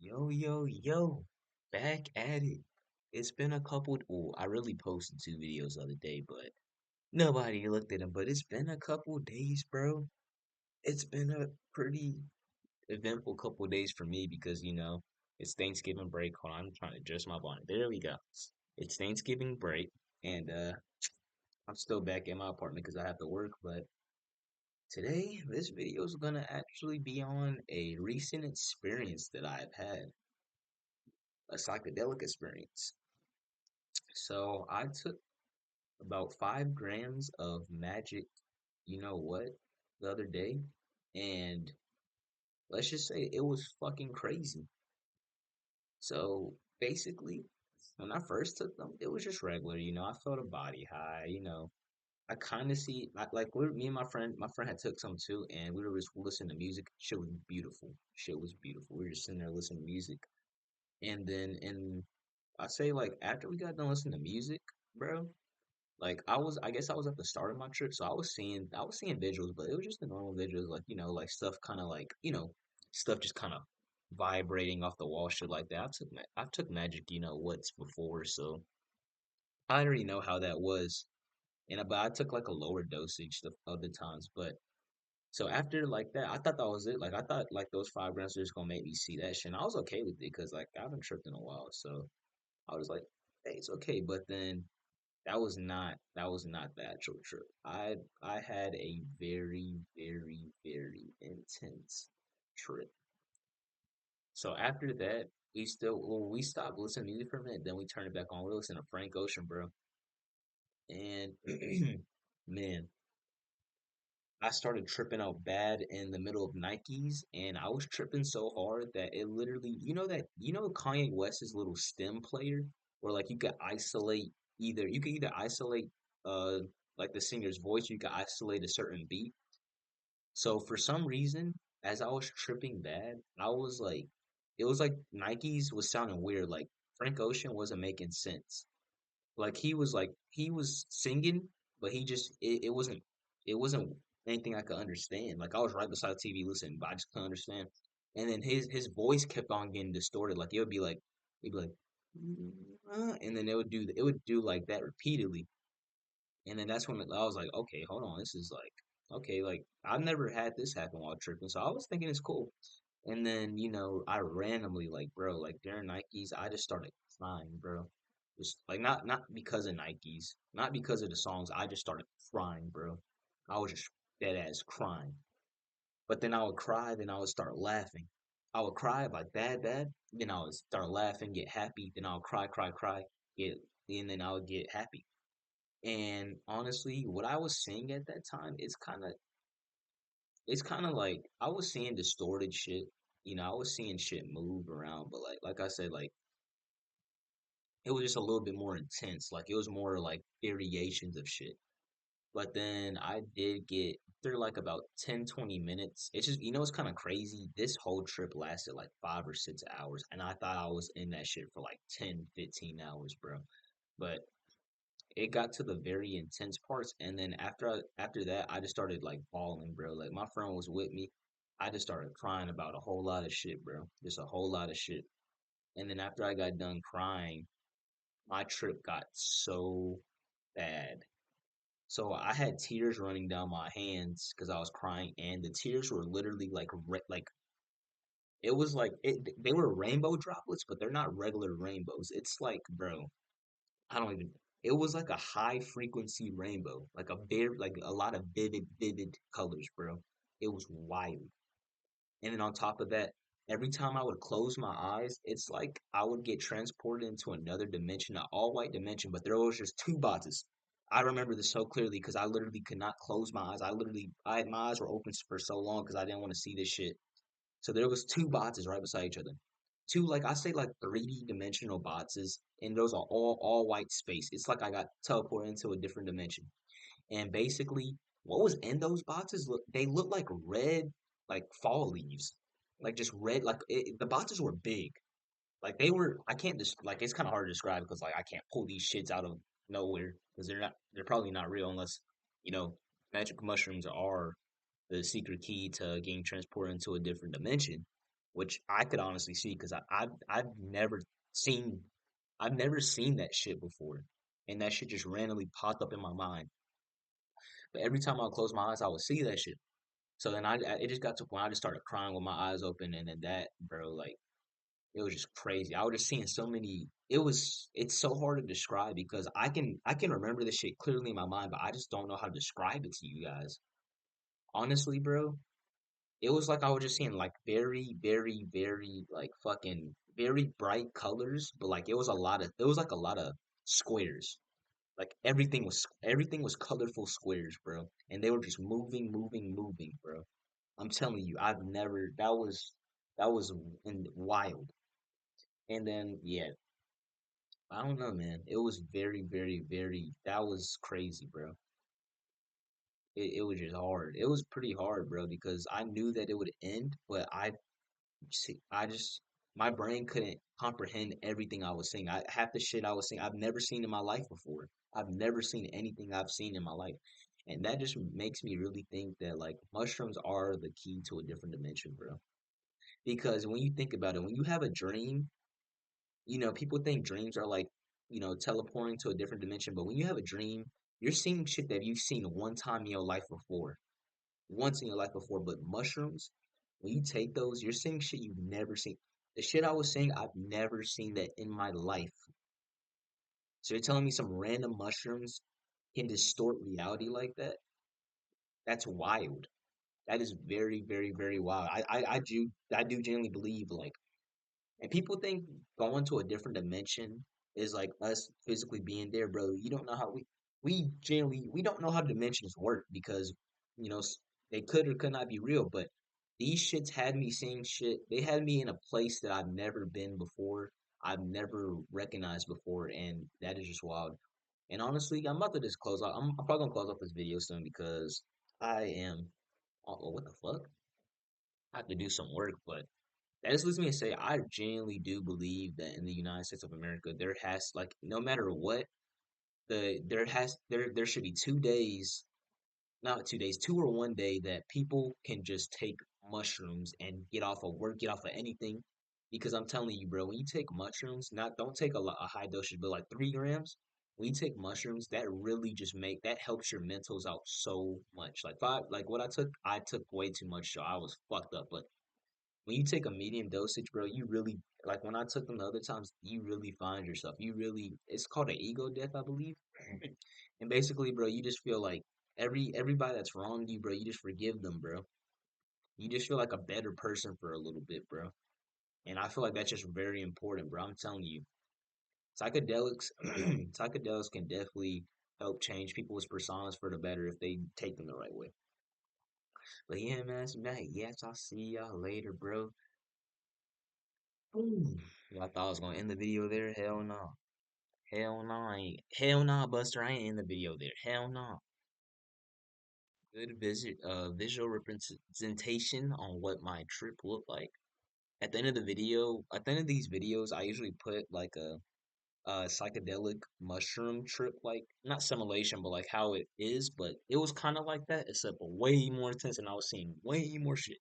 Yo, yo, yo, back at it. It's been a couple, well, I really posted two videos the other day, but nobody looked at them. But it's been a couple days, bro. It's been a pretty eventful couple days for me because, it's Thanksgiving break. Hold on, I'm trying to adjust my bonnet. There we go. It's Thanksgiving break, and I'm still back in my apartment because I have to work. But today, this video is gonna actually be on a recent experience that I've had, a psychedelic experience. So I took about 5 grams of magic, you know what, the other day, and let's just say it was fucking crazy. So basically, when I first took them, it was just regular, I felt a body high, I kind of see me and my friend had took some too, and we were just listening to music. Shit was beautiful. Shit was beautiful. We were just sitting there listening to music, and then I say like after we got done listening to music, bro. Like I guess I was at the start of my trip, so I was seeing visuals, but it was just the normal visuals, like like stuff kind of like stuff just kind of vibrating off the wall, shit like that. I took magic, what's before, so I already know how that was, but I took like a lower dosage the other times, but so after like that, I thought that was it. Like I thought like those 5 grams were just gonna make me see that shit, and I was okay with it because like I haven't tripped in a while, so I was like, hey, it's okay, but then. That was not the actual trip. I had a very, very, very intense trip. So after that, we stopped listening to music for a minute, then we turned it back on. We listened to Frank Ocean, bro. And man, I started tripping out bad in the middle of Nikes, and I was tripping so hard that it literally, Kanye West's little stem player, where like you could either isolate uh like the singer's voice, or you could isolate a certain beat. So for some reason, as I was tripping bad, it was like Nikes was sounding weird. Like Frank Ocean wasn't making sense. He was singing, but it wasn't anything I could understand. Like I was right beside the TV listening, but I just couldn't understand. And then his voice kept on getting distorted. Like it'd be like, and then it would do like that repeatedly. And then that's when I was like, okay, hold on, this is like okay, like I've never had this happen while tripping, so I was thinking it's cool. And then, I randomly, like, bro, like during Nikes, I just started crying, bro. Just like not because of Nikes, not because of the songs. I just started crying, bro. I was just dead ass crying. But then I would cry, then I would start laughing. I would cry like bad, bad. Then I would start laughing, get happy. Then I would cry, cry, cry, get, and then I would get happy. And honestly, what I was seeing at that time is kind of like I was seeing distorted shit. I was seeing shit move around, but like I said, like it was just a little bit more intense. Like it was more like variations of shit. But then I did get through like about 10, 20 minutes. It's just, it's kind of crazy. This whole trip lasted like 5 or 6 hours, and I thought I was in that shit for like 10, 15 hours, bro. But it got to the very intense parts, and then after that I just started like bawling, bro. Like my friend was with me. I just started crying about a whole lot of shit, bro. Just a whole lot of shit. And then after I got done crying, my trip got so bad. So I had tears running down my hands because I was crying, and the tears were literally like it was like they were rainbow droplets, but they're not regular rainbows. It's like, bro, I don't even. It was like a high frequency rainbow, like a lot of vivid colors, bro. It was wild. And then on top of that, every time I would close my eyes, it's like I would get transported into another dimension, an all white dimension, but there was just two boxes. I remember this so clearly because I literally could not close my eyes. My eyes were open for so long because I didn't want to see this shit. So there was two boxes right beside each other. Two, like I say, like 3D dimensional boxes, and those are all white space. It's like I got teleported into a different dimension. And basically, what was in those boxes? They look like red, like fall leaves, like just red. The boxes were big. Like they were. I can't just like it's kind of hard to describe because like I can't pull these shits out of nowhere because they're not. They're probably not real unless you know magic mushrooms are the secret key to getting transported into a different dimension. which I could honestly see because I've never seen I've never seen that shit before, and that shit just randomly popped up in my mind. But every time I would close my eyes, I would see that shit. So then it just got to a point I just started crying with my eyes open, and then that, bro, like it was just crazy. I was just seeing so many. It's so hard to describe because I can remember this shit clearly in my mind, but I just don't know how to describe it to you guys. Honestly, bro, it was like I was just seeing like very, very, very like fucking very bright colors, but like it was like a lot of squares. Like everything was colorful squares, bro. And they were just moving, moving, moving, bro. I'm telling you, I've never that was wild. And then yeah, I don't know, man. It was very, very, very that was crazy, bro. It was just hard. It was pretty hard, bro, because I knew that it would end, but I just my brain couldn't comprehend everything I was seeing. Half the shit I was seeing I've never seen in my life before. I've never seen anything I've seen in my life. And that just makes me really think that like mushrooms are the key to a different dimension, bro. Because when you think about it, when you have a dream, people think dreams are like, teleporting to a different dimension, but when you have a dream, you're seeing shit that you've seen one time in your life before once in your life before, but mushrooms, when you take those, you're seeing shit you've never seen. The shit I was saying, I've never seen that in my life. So you're telling me some random mushrooms can distort reality like that? That's wild. That is very, very, very wild. I do genuinely believe like, and people think going to a different dimension is like us physically being there, bro. You don't know how we don't know how dimensions work because you know s- they could or could not be real. But these shits had me seeing shit. They had me in a place that I've never been before. I've never recognized before, and that is just wild. And honestly, I'm about to just close out. I'm probably gonna close off this video soon because I am. Oh, what the fuck? I have to do some work, but. That just leads me to say I genuinely do believe that in the United States of America there has like no matter what there should be 2 days, not 2 days, 2 or 1 day that people can just take mushrooms and get off of work, get off of anything. Because I'm telling you, bro, when you take mushrooms, not don't take a high dosage, but like 3 grams. When you take mushrooms, that really just that helps your mentals out so much. Like five, like what I took way too much, so I was fucked up. But when you take a medium dosage, bro, you really like when I took them the other times, you really find yourself. You really it's called an ego death, I believe. And basically, bro, you just feel like everybody that's wronged you, bro, you just forgive them, bro. You just feel like a better person for a little bit, bro. And I feel like that's just very important, bro. I'm telling you. Psychedelics psychedelics can definitely help change people's personas for the better if they take them the right way. But yeah, man, that's Matt. Yes, I'll see y'all later, bro. Boom. Y'all thought I was gonna end the video there? Hell no. Hell no, I ain't. Hell no, Buster. I ain't in the video there. Hell no. Good visual representation on what my trip looked like. At the end of the video, at the end of these videos, I usually put like a psychedelic mushroom trip, like not simulation, but like how it is. But it was kind of like that, except way more intense, and I was seeing way more shit.